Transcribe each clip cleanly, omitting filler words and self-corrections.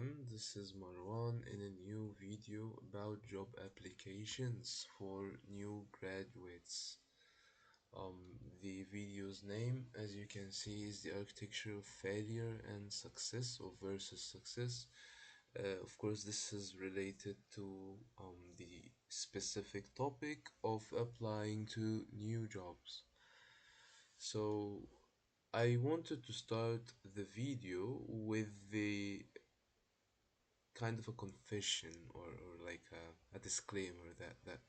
everyone, this is Marwan in a new video about job applications for new graduates. The video's name, as you can see, is the architecture of failure and success or versus success. Of course, this is related to the specific topic of applying to new jobs. So, I wanted to start the video with the kind of a confession or like a disclaimer that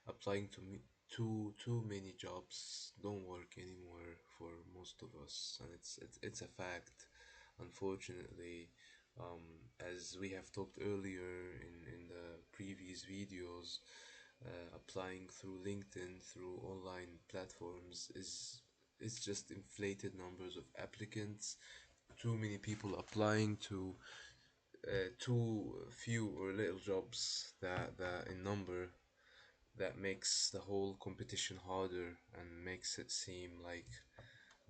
applying to me too many jobs don't work anymore for most of us, and it's a fact, unfortunately. As we have talked earlier in the previous videos, applying through LinkedIn, through online platforms, is just inflated numbers of applicants, too many people applying to too few or little jobs that in number, that makes the whole competition harder and makes it seem like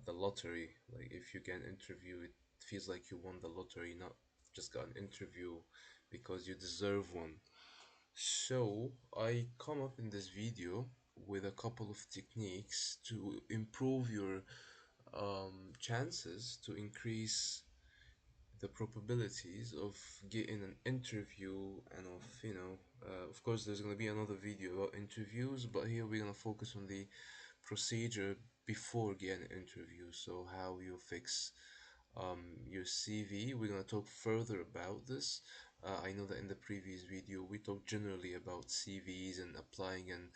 the lottery. Like if you get an interview, it feels like you won the lottery, not just got an interview because you deserve one. So I come up in this video with a couple of techniques to improve your chances, to increase the probabilities of getting an interview, and of course there's going to be another video about interviews, but here we're going to focus on the procedure before getting an interview. So how you fix your CV, we're going to talk further about this. I know that in the previous video we talked generally about CVs and applying, and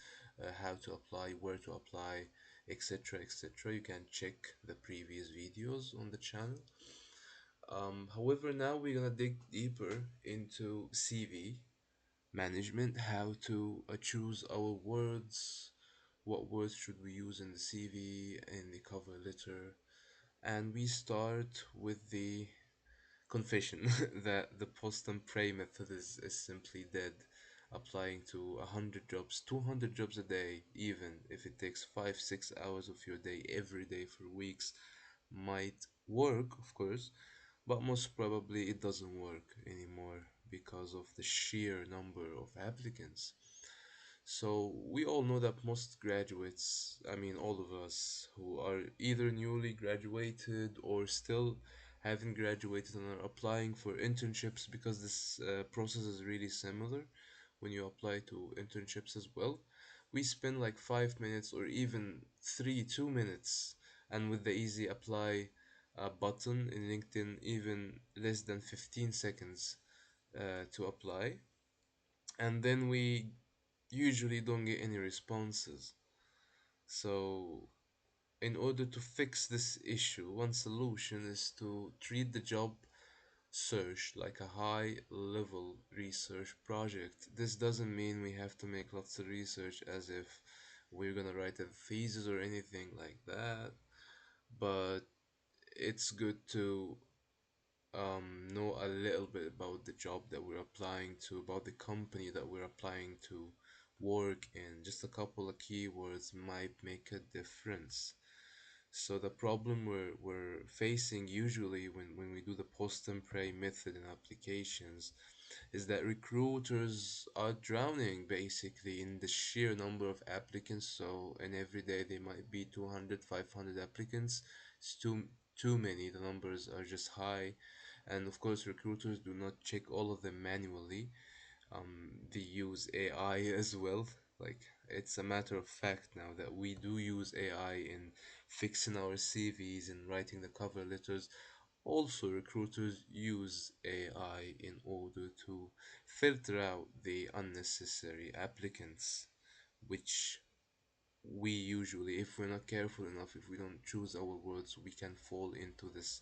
how to apply, where to apply, etc, etc. You can check the previous videos on the channel. However, now we're gonna dig deeper into CV management, how to choose our words, what words should we use in the CV, in the cover letter, and we start with the confession that the post and pray method is simply dead. Applying to 100 jobs, 200 jobs a day, even if it takes 5 6 hours of your day every day for weeks, might work, of course, but most probably it doesn't work anymore because of the sheer number of applicants. So we all know that most graduates, I mean all of us who are either newly graduated or still haven't graduated and are applying for internships, because this process is really similar when you apply to internships as well. We spend like 5 minutes or even 2 minutes, and with the easy apply button in LinkedIn, even less than 15 seconds to apply, and then we usually don't get any responses. So, in order to fix this issue, one solution is to treat the job search like a high level research project. This doesn't mean we have to make lots of research as if we're gonna write a thesis or anything like that, but it's good to know a little bit about the job that we're applying to, about the company that we're applying to work in. Just a couple of keywords might make a difference. So the problem we're facing usually when we do the post and pray method in applications is that recruiters are drowning basically in the sheer number of applicants. So and every day there might be 200, 500 applicants. It's too many. The numbers are just high, and of course recruiters do not check all of them manually. They use AI as well. Like, it's a matter of fact now that we do use AI in fixing our CVs and writing the cover letters. Also, recruiters use AI in order to filter out the unnecessary applicants, which we usually, if we're not careful enough, if we don't choose our words, we can fall into this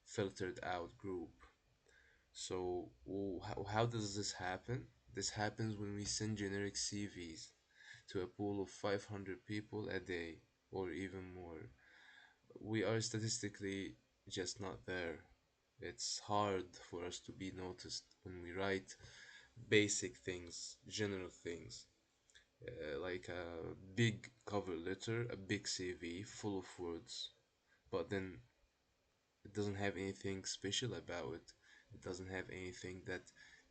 filtered out group. So, how does this happen? This happens when we send generic CVs to a pool of 500 people a day or even more. We are statistically just not there. It's hard for us to be noticed when we write basic things, general things, like a big cover letter, a big CV full of words, but then it doesn't have anything special about it. It doesn't have anything that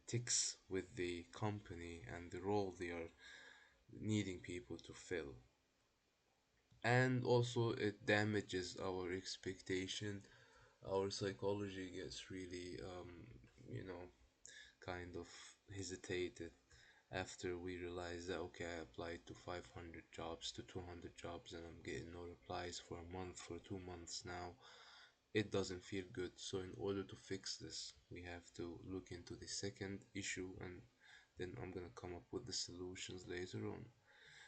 ticks with the company and the role they are needing people to fill. And also, it damages our expectation. Our psychology gets really, you know, kind of hesitated after we realize that, okay, I applied to 500 jobs, to 200 jobs, and I'm getting no replies for a month, for 2 months now. It doesn't feel good. So in order to fix this, we have to look into the second issue, and then I'm gonna come up with the solutions later on.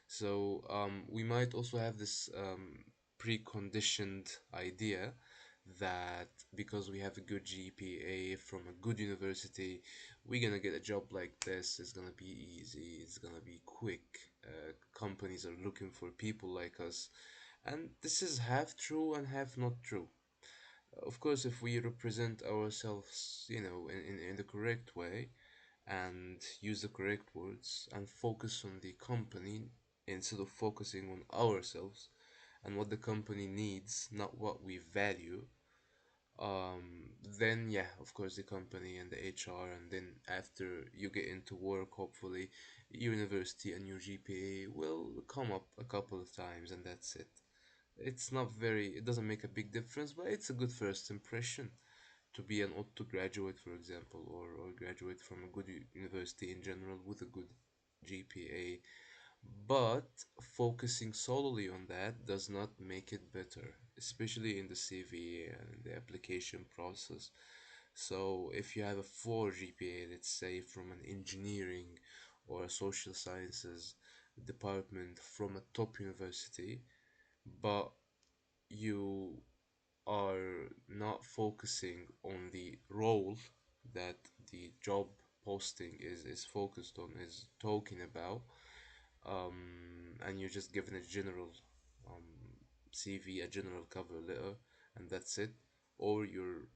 So we might also have this preconditioned idea that because we have a good GPA from a good university, we're gonna get a job like this. It's gonna be easy. It's gonna be quick. Companies are looking for people like us, and this is half true and half not true. Of course, if we represent ourselves, in the correct way, and use the correct words and focus on the company instead of focusing on ourselves and what the company needs, not what we value, then yeah, of course, the company and the HR, and then after you get into work, hopefully, university and your GPA will come up a couple of times, and that's it. It doesn't make a big difference, but it's a good first impression to be an auto graduate, for example, or graduate from a good university in general with a good GPA. But focusing solely on that does not make it better, especially in the CV and the application process. So if you have a 4 GPA, let's say from an engineering or a social sciences department from a top university, but you are not focusing on the role that the job posting is focused on, is talking about, and you're just given a general um, CV, a general cover letter, and that's it, or your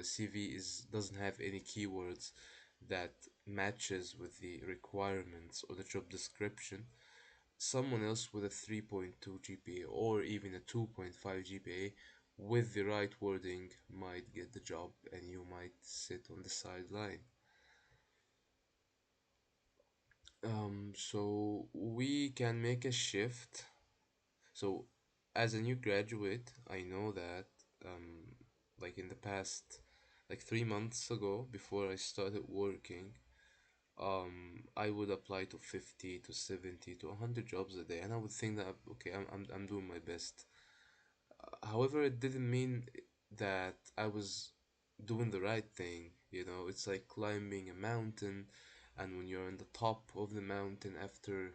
CV is doesn't have any keywords that matches with the requirements or the job description, someone else with a 3.2 GPA or even a 2.5 GPA with the right wording might get the job, and you might sit on the sideline. So we can make a shift. So as a new graduate, I know that like in the past, like 3 months ago, before I started working, I would apply to 50 to 70 to 100 jobs a day, and I would think that okay, I'm doing my best. However, it didn't mean that I was doing the right thing. It's like climbing a mountain, and when you're on the top of the mountain after,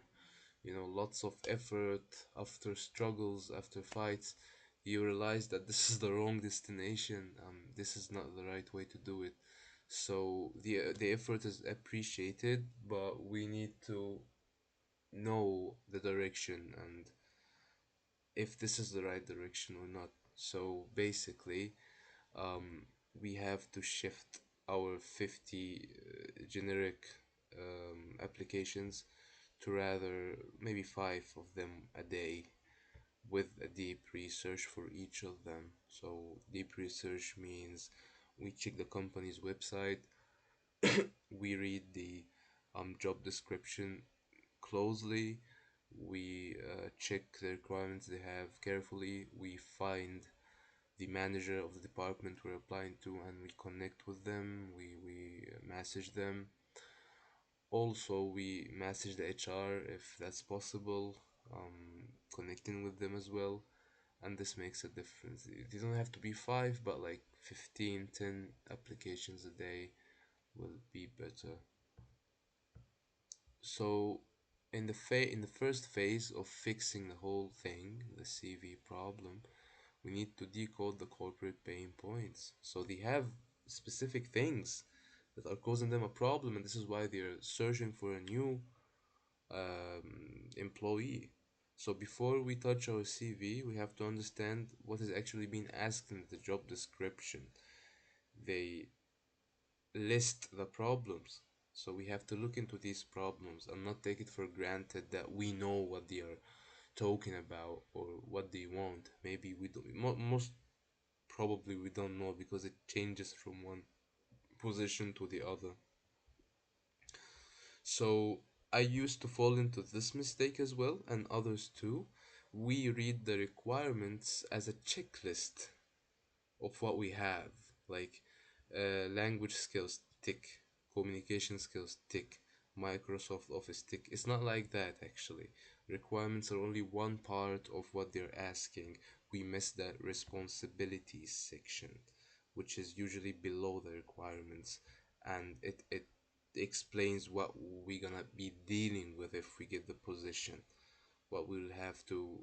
lots of effort, after struggles, after fights, you realize that this is the wrong destination. This is not the right way to do it. So the effort is appreciated, but we need to know the direction and if this is the right direction or not. So basically, um, we have to shift our 50 generic applications to rather maybe five of them a day with a deep research for each of them. So, deep research means we check the company's website, we read the job description closely, we check the requirements they have carefully, we find the manager of the department we're applying to and we connect with them, we message them. Also, we message the HR if that's possible, connecting with them as well, and this makes a difference. They don't have to be five, but like 15, 10 applications a day will be better. So, in the first phase of fixing the whole thing, the CV problem, we need to decode the corporate pain points. So they have specific things that are causing them a problem, and this is why they're searching for a new employee. So before we touch our CV, we have to understand what is actually being asked in the job description. They list the problems. So we have to look into these problems and not take it for granted that we know what they are talking about or what they want. Maybe we don't. Most probably we don't know because it changes from one position to the other. So I used to fall into this mistake as well, and others too. We read the requirements as a checklist of what we have, like language skills, tick, communication skills, tick, Microsoft Office, tick. It's not like that actually. Requirements are only one part of what they're asking. We miss that responsibilities section, which is usually below the requirements, and it explains what we're gonna be dealing with if we get the position, what we'll have to,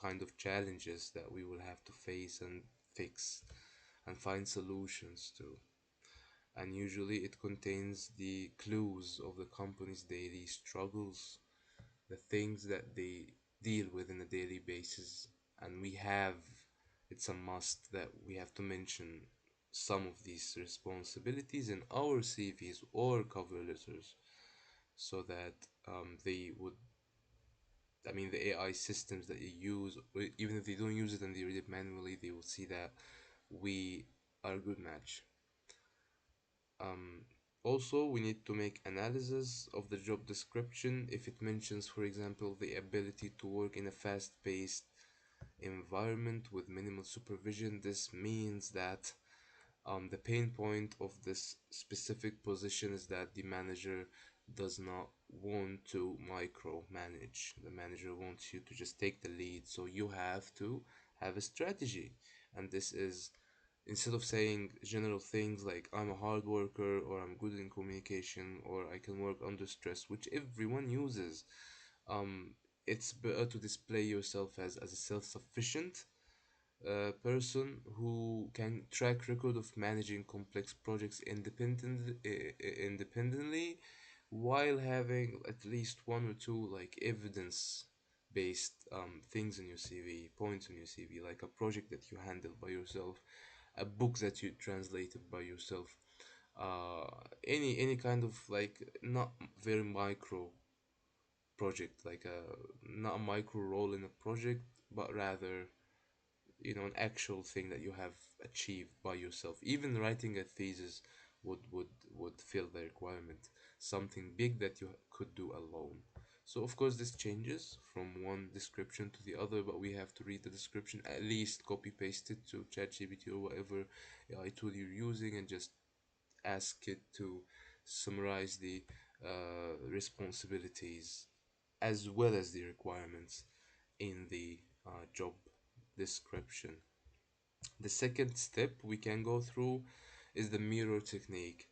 kind of challenges that we will have to face and fix and find solutions to. And usually it contains the clues of the company's daily struggles, the things that they deal with on a daily basis. And it's a must that we have to mention some of these responsibilities in our CVs or cover letters so that they would, I mean, the AI systems that you use, even if they don't use it and they read it manually, they will see that we are a good match. Um, Also, we need to make analysis of the job description. If it mentions, for example, the ability to work in a fast-paced environment with minimal supervision, this means that the pain point of this specific position is that the manager does not want to micromanage. The manager wants you to just take the lead, so you have to have a strategy. And this is, instead of saying general things like I'm a hard worker or I'm good in communication or I can work under stress, which everyone uses, um, it's better to display yourself as a self-sufficient person who can track record of managing complex projects independently while having at least one or two like evidence based things in your CV, points on your CV, like a project that you handled by yourself, a book that you translated by yourself, uh, any kind of like not very micro project, like a not a micro role in a project, but rather an actual thing that you have achieved by yourself. Even writing a thesis would fill the requirement, something big that you could do alone. So of course this changes from one description to the other, but we have to read the description, at least copy paste it to ChatGPT or whatever AI tool you're using, and just ask it to summarize the responsibilities as well as the requirements in the job description. The second step we can go through is the mirror technique.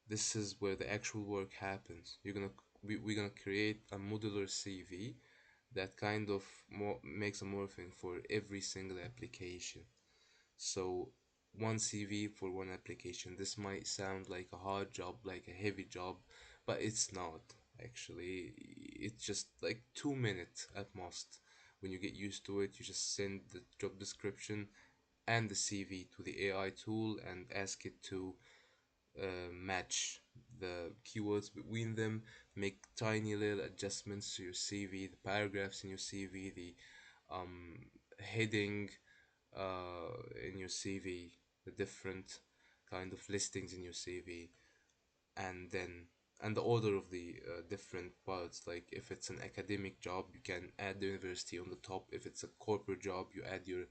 This is where the actual work happens. We're gonna create a modular CV that kind of makes a morphing for every single application. So one CV for one application. This might sound like a hard job, like a heavy job, but it's not actually. It's just like 2 minutes at most. When you get used to it, you just send the job description and the CV to the AI tool and ask it to match the keywords between them, make tiny little adjustments to your CV, the paragraphs in your CV, the heading in your CV, the different kind of listings in your CV, and then and the order of the different parts. Like if it's an academic job, you can add the university on the top. If it's a corporate job, you add your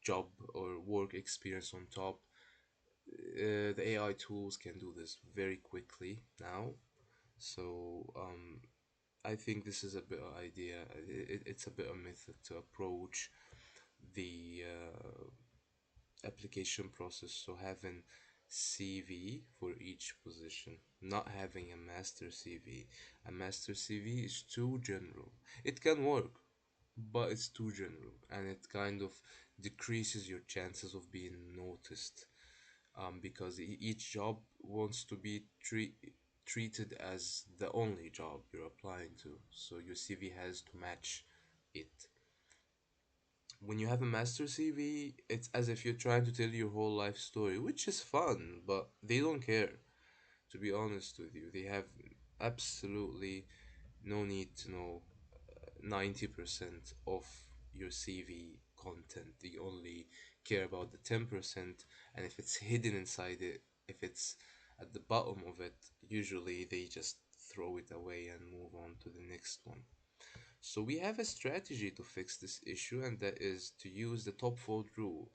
job or work experience on top. The AI tools can do this very quickly now. So I think this is a better idea. It's a better method to approach the application process. So having CV for each position, not having a master CV. A master CV is too general. It can work, but it's too general, and it kind of decreases your chances of being noticed. Because each job wants to be treated as the only job you're applying to, so your CV has to match it. When you have a master CV, it's as if you're trying to tell your whole life story, which is fun, but they don't care, to be honest with you. They have absolutely no need to know 90% of your CV content. They only care about the 10%, and if it's hidden inside it, If it's at the bottom of it, usually they just throw it away and move on to the next one. So we have a strategy to fix this issue, and that is to use the top fold rule.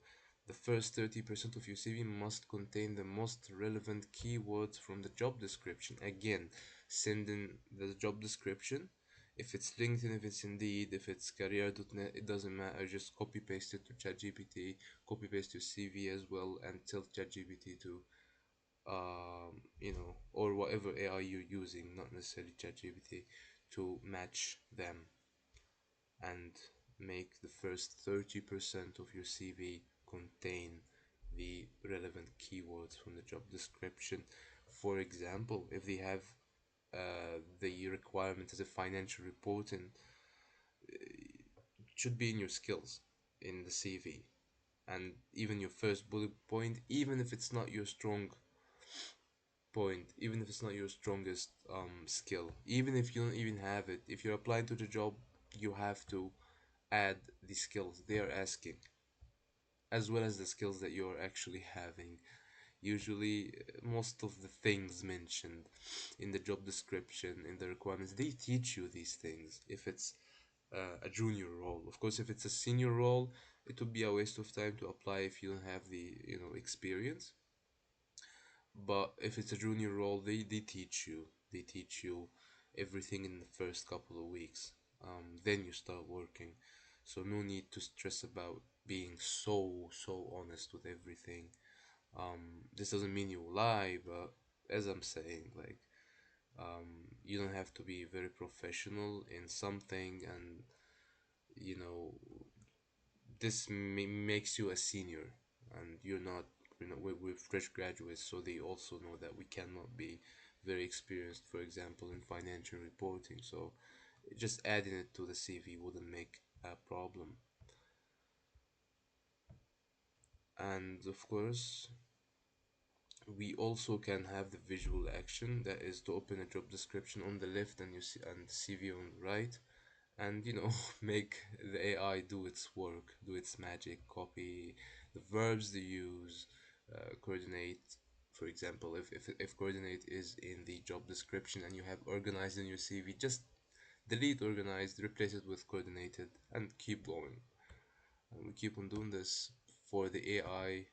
The first 30% of your CV must contain the most relevant keywords from the job description. Again, send in the job description. If it's LinkedIn, if it's Indeed, if it's career.net, it doesn't matter. Just copy paste it to ChatGPT, copy paste your CV as well, and tell ChatGPT to, or whatever AI you're using, not necessarily ChatGPT, to match them and make the first 30% of your CV contain the relevant keywords from the job description. For example, if they have the requirement as a financial reporting, it should be in your skills in the CV. And even your first bullet point, even if it's not your strong point, even if it's not your strongest skill, even if you don't even have it, if you're applying to the job, you have to add the skills they are asking, as well as the skills that you're actually having. Usually, most of the things mentioned in the job description, in the requirements, they teach you these things. If it's a junior role, of course, if it's a senior role, it would be a waste of time to apply if you don't have the experience. But if it's a junior role, they teach you. They teach you everything in the first couple of weeks. Then you start working. So no need to stress about being so honest with everything. This doesn't mean you lie, but as I'm saying, like, you don't have to be very professional in something, and you know this makes you a senior, and you're not. We're fresh graduates, so they also know that we cannot be very experienced, for example, in financial reporting. So just adding it to the CV wouldn't make a problem. And of course, we also can have the visual action, that is to open a job description on the left and you see and CV on the right, and make the AI do its work, do its magic, copy the verbs they use, coordinate. For example, if coordinate is in the job description and you have organized in your CV, just delete organized, replace it with coordinated, and keep going. And we keep on doing this for the AI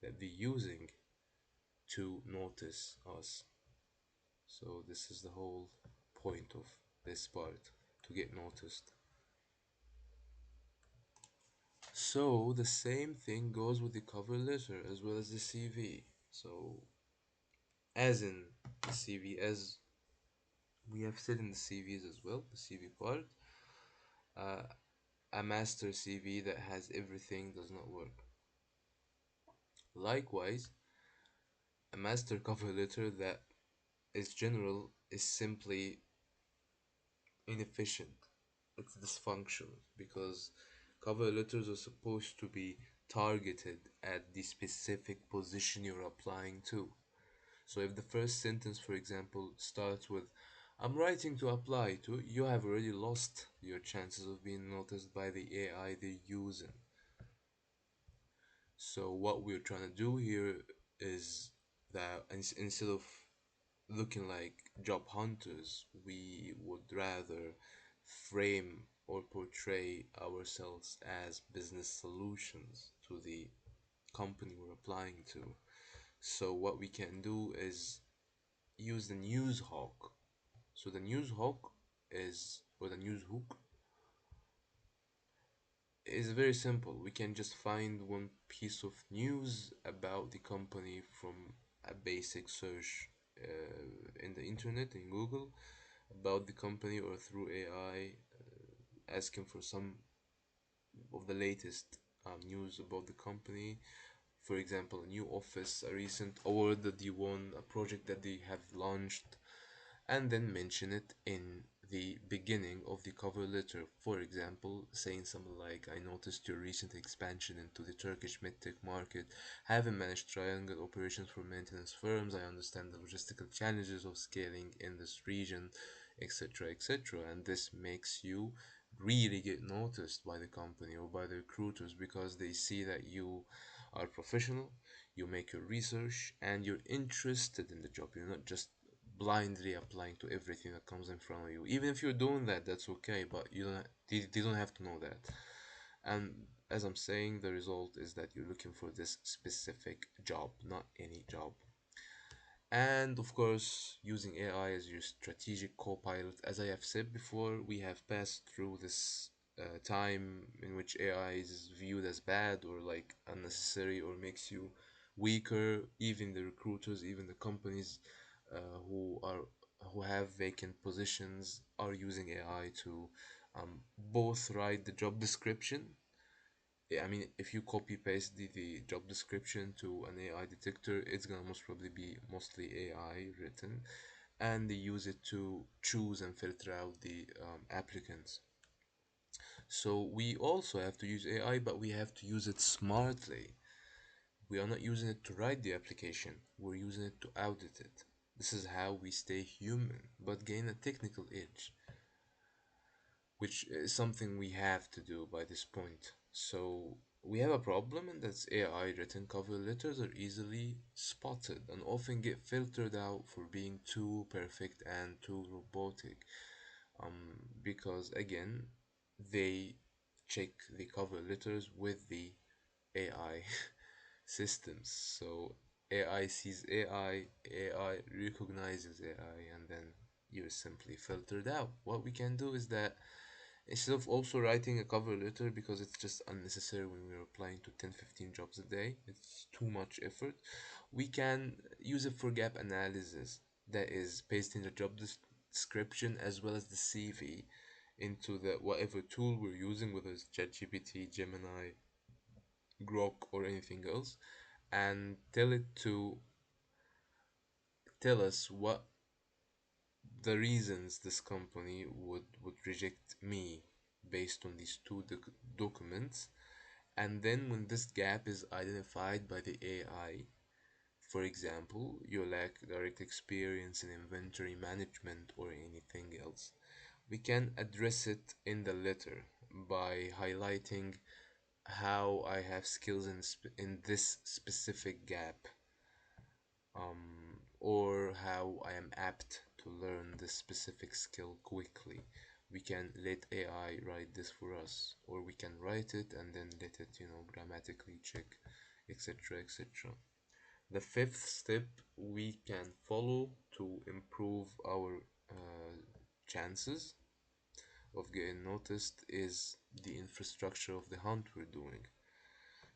that they're using to notice us. So this is the whole point of this part, to get noticed. So the same thing goes with the cover letter as well as the CV. So as in the CV, as we have said in the CVs as well, the CV part, uh, a master CV that has everything does not work. Likewise, a master cover letter that is general is simply inefficient. It's dysfunctional because cover letters are supposed to be targeted at the specific position you're applying to. So if the first sentence, for example, starts with I'm writing to apply to, you have already lost your chances of being noticed by the AI they're using. So what we're trying to do here is that instead of looking like job hunters, we would rather frame or portray ourselves as business solutions to the company we're applying to. So what we can do is use the news hawk. So the news hawk is, or the news hook, is very simple. We can just find one piece of news about the company from a basic search in the internet, in Google, about the company, or through AI, asking for some of the latest news about the company. For example, a new office, a recent award that they won, a project that they have launched, and then mention it in the beginning of the cover letter. For example, saying something like, I noticed your recent expansion into the Turkish medtech market, having managed triangle operations for maintenance firms. I understand the logistical challenges of scaling in this region, etc., etc. And this makes you really get noticed by the company or by the recruiters because they see that you are professional, you make your research, and you're interested in the job. You're not just blindly applying to everything that comes in front of you. Even if you're doing that, that's okay, but they don't have to know that. And as I'm saying, the result is that you're looking for this specific job, not any job. And of course, using AI as your strategic co-pilot. As I have said before, we have passed through this time in which AI is viewed as bad or like unnecessary or makes you weaker. Even the recruiters, even the companies who are who have vacant positions are using AI to both write the job description. Yeah, I mean, if you copy paste the job description to an AI detector, it's gonna most probably be mostly AI written, and they use it to choose and filter out the applicants. So we also have to use AI, but we have to use it smartly. We are not using it to write the application, we're using it to audit it. This is how we stay human, but gain a technical edge, which is something we have to do by this point. So we have a problem, and that's AI written cover letters are easily spotted and often get filtered out for being too perfect and too robotic. Because again, they check the cover letters with the AI systems. So AI sees AI, AI recognizes AI, and then you're simply filtered out. What we can do is that instead of also writing a cover letter, because it's just unnecessary when we're applying to 10, 15 jobs a day, it's too much effort, we can use it for gap analysis. That is, pasting the job description as well as the CV into the whatever tool we're using, whether it's ChatGPT, Gemini, Grok, or anything else, and tell it to tell us what the reasons this company would reject me based on these two documents. And then when this gap is identified by the AI, for example, you lack direct experience in inventory management or anything else, we can address it in the letter by highlighting how I have skills in this specific gap, or how I am apt to learn this specific skill quickly. We can let AI write this for us, or we can write it and then let it, grammatically check, etc. etc. The fifth step we can follow to improve our chances of getting noticed is the infrastructure of the hunt we're doing.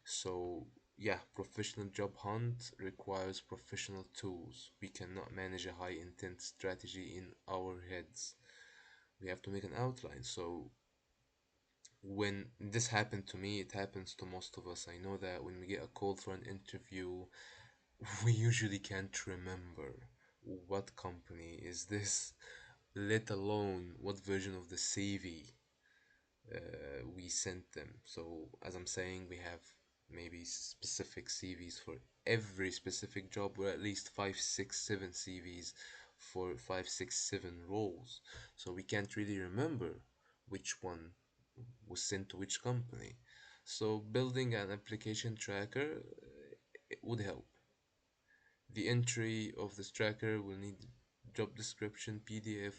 So, yeah, professional job hunt requires professional tools. We cannot manage a high intent strategy in our heads. We have to make an outline. So, when this happened to me, it happens to most of us. I know that when we get a call for an interview, we usually can't remember what company is this, let alone what version of the CV we sent them. So, as I'm saying, we have maybe specific CVs for every specific job, or at least five, six, seven CVs for five, six, seven roles. So, we can't really remember which one was sent to which company. So, building an application tracker it would help. The entry of this tracker will need job description, PDF,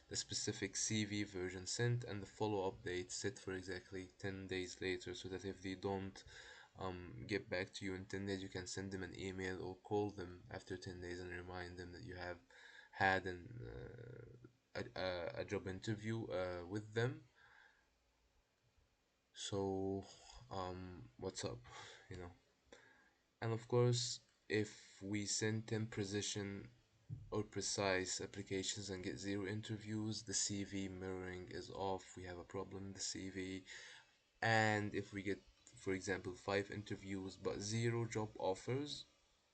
the specific CV version sent, and the follow-up date set for exactly 10 days later, so that if they don't get back to you in 10 days, you can send them an email or call them after 10 days and remind them that you have had a job interview with them. So, what's up, you know? And of course, if we send 10 precision or precise applications and get zero interviews, the CV mirroring is off. We have a problem in the CV. And if we get, for example, 5 interviews but zero job offers,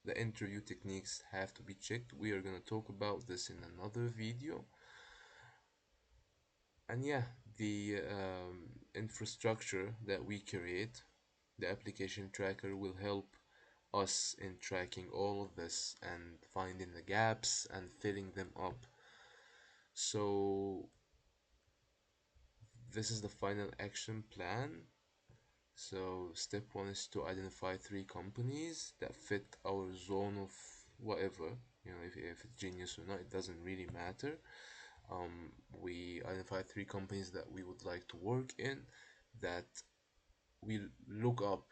the interview techniques have to be checked. We are going to talk about this in another video. And yeah, the infrastructure that we create, the application tracker, will help us in tracking all of this and finding the gaps and filling them up. So this is the final action plan. So step one is to identify three companies that fit our zone of whatever. If it's genius or not, it doesn't really matter. We identify three companies that we would like to work in, that we look up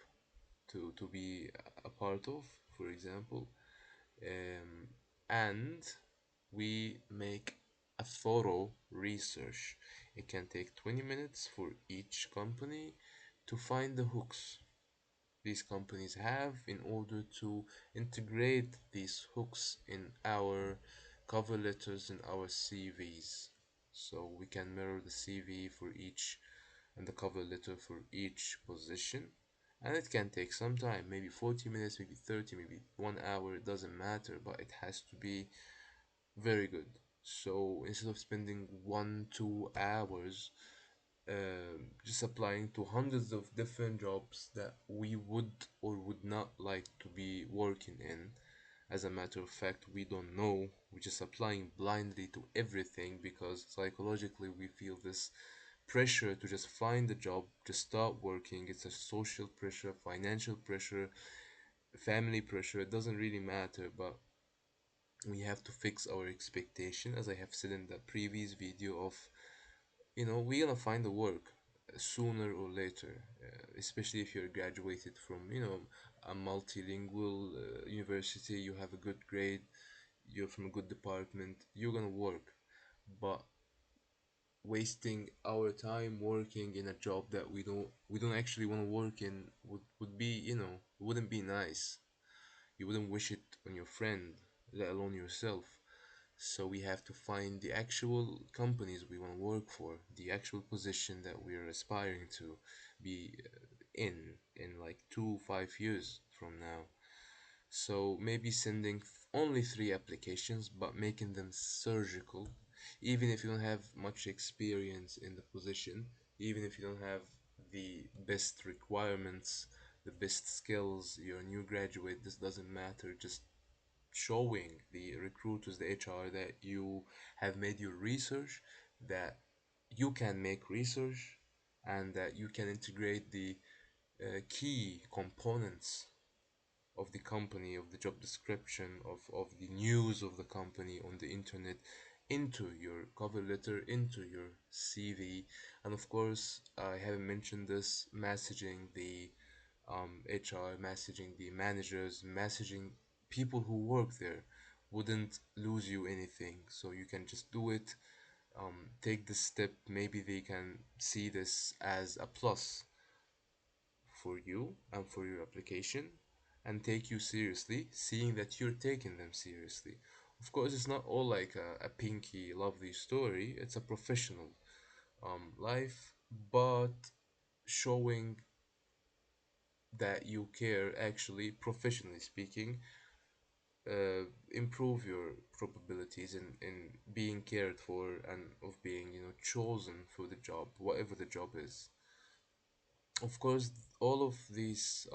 to be a part of, for example, um, and we make a thorough research. It can take 20 minutes for each company to find the hooks these companies have in order to integrate these hooks in our cover letters and our CVs. So we can mirror the CV for each and the cover letter for each position. And it can take some time, maybe 40 minutes, maybe 30, maybe 1 hour, it doesn't matter, but it has to be very good. So instead of spending 1, 2 hours just applying to hundreds of different jobs that we would or would not like to be working in. As a matter of fact, we don't know. We're just applying blindly to everything because psychologically we feel this pressure to just find a job, just start working. It's a social pressure, financial pressure, family pressure. It doesn't really matter, but we have to fix our expectation, as I have said in the previous video of we're gonna find the work sooner or later, especially if you're graduated from, a multilingual university, you have a good grade, you're from a good department, you're gonna work. But wasting our time working in a job that we don't actually want to work in would be, wouldn't be nice. You wouldn't wish it on your friend, let alone yourself. So we have to find the actual companies we want to work for, the actual position that we're aspiring to be in like 2 5 years from now. So maybe sending only three applications, but making them surgical, even if you don't have much experience in the position, even if you don't have the best requirements, the best skills, you're a new graduate, this doesn't matter. Just showing the recruiters, the HR, that you have made your research, that you can make research, and that you can integrate the key components of the company, of the job description, of the news of the company on the internet into your cover letter, into your CV. And of course, I haven't mentioned this, messaging the HR, messaging the managers, messaging people who work there wouldn't lose you anything. So you can just do it, take this step. Maybe they can see this as a plus for you and for your application and take you seriously, seeing that you're taking them seriously. Of course, it's not all like a pinky, lovely story, it's a professional life, but showing that you care, actually, professionally speaking, improve your probabilities in being cared for and of being, chosen for the job, whatever the job is. Of course, all of these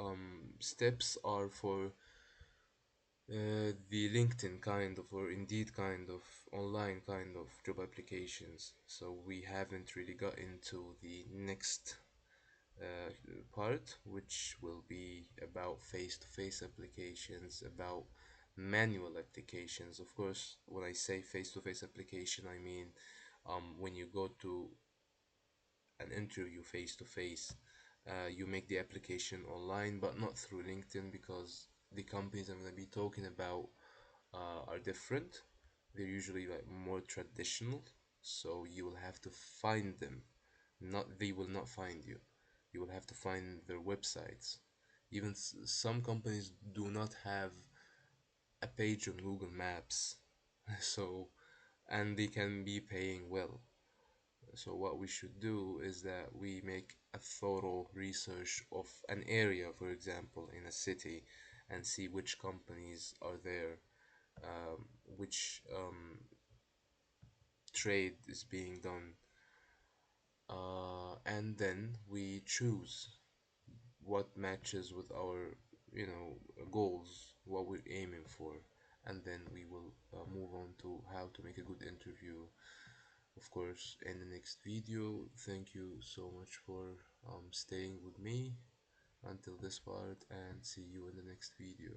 steps are for the LinkedIn kind of, or Indeed kind of, online kind of job applications. So we haven't really got into the next uh, part, which will be about face-to-face applications, about manual applications. Of course, when I say face-to-face application, I mean when you go to an interview face-to-face, you make the application online, but not through LinkedIn, because the companies I'm going to be talking about are different. They're usually like more traditional, so you will have to find them. Not they will not find you. You will have to find their websites. Even some companies do not have a page on Google Maps, so and they can be paying well. So what we should do is that we make a thorough research of an area, for example, in a city, and see which companies are there, which trade is being done, and then we choose what matches with our, goals, what we're aiming for, and then we will move on to how to make a good interview. Of course, in the next video. Thank you so much for staying with me. until this part, and see you in the next video.